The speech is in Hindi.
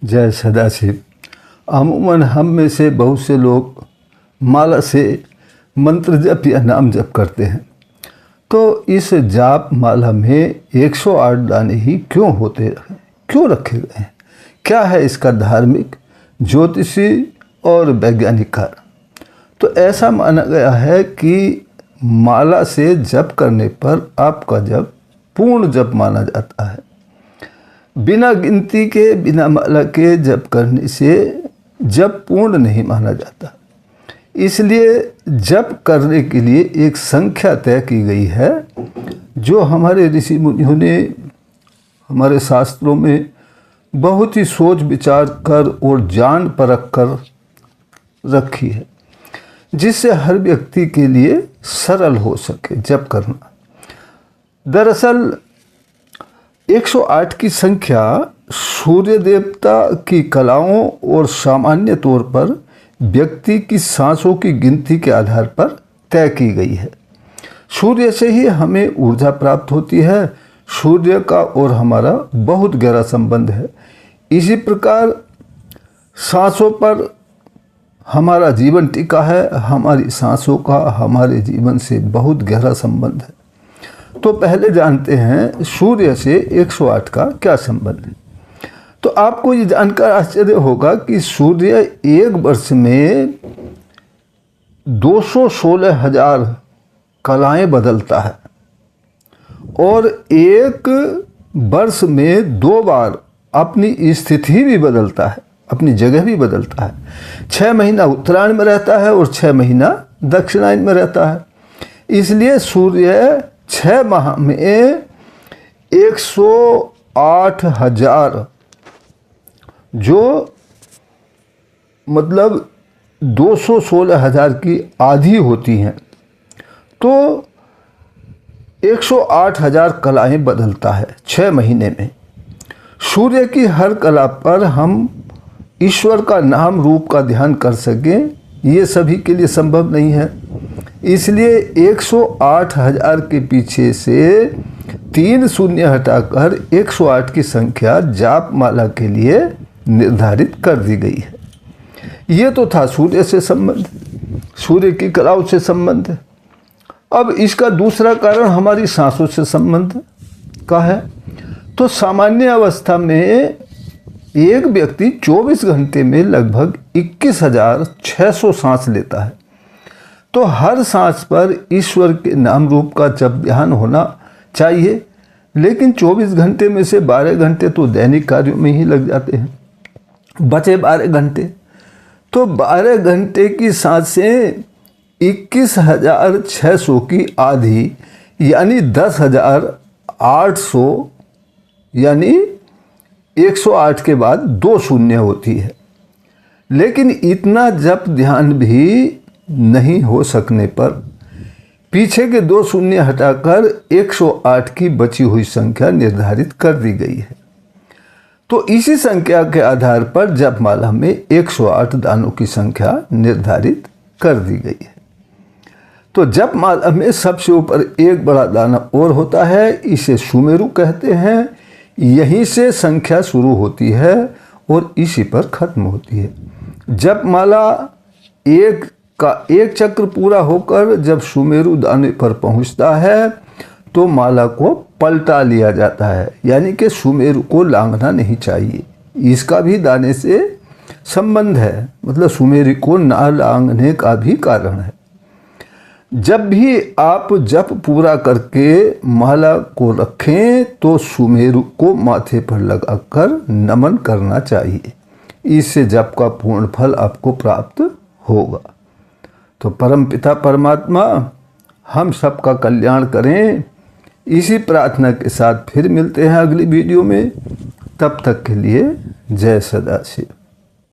जय सदाशिव। अमूमन हम में से बहुत से लोग माला से मंत्र जप या नाम जप करते हैं, तो इस जाप माला में 108 दाने ही क्यों क्यों रखे गए हैं? क्या है इसका धार्मिक, ज्योतिषी और वैज्ञानिक कारण? तो ऐसा माना गया है कि माला से जप करने पर आपका जप पूर्ण जप माना जाता है। बिना गिनती के, बिना माला के जप करने से जप पूर्ण नहीं माना जाता। इसलिए जप करने के लिए एक संख्या तय की गई है, जो हमारे ऋषि मुनियों ने हमारे शास्त्रों में बहुत ही सोच विचार कर और जान परख कर रखी है, जिससे हर व्यक्ति के लिए सरल हो सके जप करना। दरअसल 108 की संख्या सूर्य देवता की कलाओं और सामान्य तौर पर व्यक्ति की सांसों की गिनती के आधार पर तय की गई है। सूर्य से ही हमें ऊर्जा प्राप्त होती है। सूर्य का और हमारा बहुत गहरा संबंध है। इसी प्रकार सांसों पर हमारा जीवन टिका है। हमारी सांसों का हमारे जीवन से बहुत गहरा संबंध है। तो पहले जानते हैं सूर्य से 108 का क्या संबंध है। तो आपको ये जानकर आश्चर्य होगा कि सूर्य एक वर्ष में 216,000 कलाएं बदलता है और एक वर्ष में 2 बार अपनी स्थिति भी बदलता है, अपनी जगह भी बदलता है। 6 महीना उत्तरायण में रहता है और 6 महीना दक्षिणायन में रहता है। इसलिए सूर्य 6 माह में 108,000, जो मतलब 216,000 की आधी होती हैं, तो 108,000 कलाएं बदलता है 6 महीने में। सूर्य की हर कला पर हम ईश्वर का नाम रूप का ध्यान कर सकें, ये सभी के लिए संभव नहीं है। इसलिए 108,000 के पीछे से 3 शून्य हटाकर 108 की संख्या जाप माला के लिए निर्धारित कर दी गई है। ये तो था सूर्य से संबंध, सूर्य की कलाओं से संबंध। अब इसका दूसरा कारण हमारी सांसों से संबंध का है। तो सामान्य अवस्था में एक व्यक्ति 24 घंटे में लगभग 21,600 सांस लेता है। तो हर सांस पर ईश्वर के नाम रूप का जप ध्यान होना चाहिए, लेकिन 24 घंटे में से 12 घंटे तो दैनिक कार्यों में ही लग जाते हैं, बचे 12 घंटे। तो 12 घंटे की सांसें 21,600 की आधी यानी 10,800 यानी 108 के बाद 2 शून्य होती है। लेकिन इतना जप ध्यान भी नहीं हो सकने पर पीछे के 2 शून्य हटाकर 108 की बची हुई संख्या निर्धारित कर दी गई है। तो इसी संख्या के आधार पर जपमाला में 108 दानों की संख्या निर्धारित कर दी गई है। तो जपमाला में सबसे ऊपर एक बड़ा दाना और होता है, इसे सुमेरु कहते हैं। यहीं से संख्या शुरू होती है और इसी पर खत्म होती है। जपमाला एक चक्र पूरा होकर जब सुमेरु दाने पर पहुंचता है तो माला को पलटा लिया जाता है, यानी कि सुमेरु को लांघना नहीं चाहिए। इसका भी दाने से संबंध है, मतलब सुमेरु को ना लांघने का भी कारण है। जब भी आप जप पूरा करके माला को रखें तो सुमेरु को माथे पर लगाकर नमन करना चाहिए। इससे जप का पूर्ण फल आपको प्राप्त होगा। तो परमपिता परमात्मा हम सबका कल्याण करें, इसी प्रार्थना के साथ फिर मिलते हैं अगली वीडियो में। तब तक के लिए जय सदाशिव।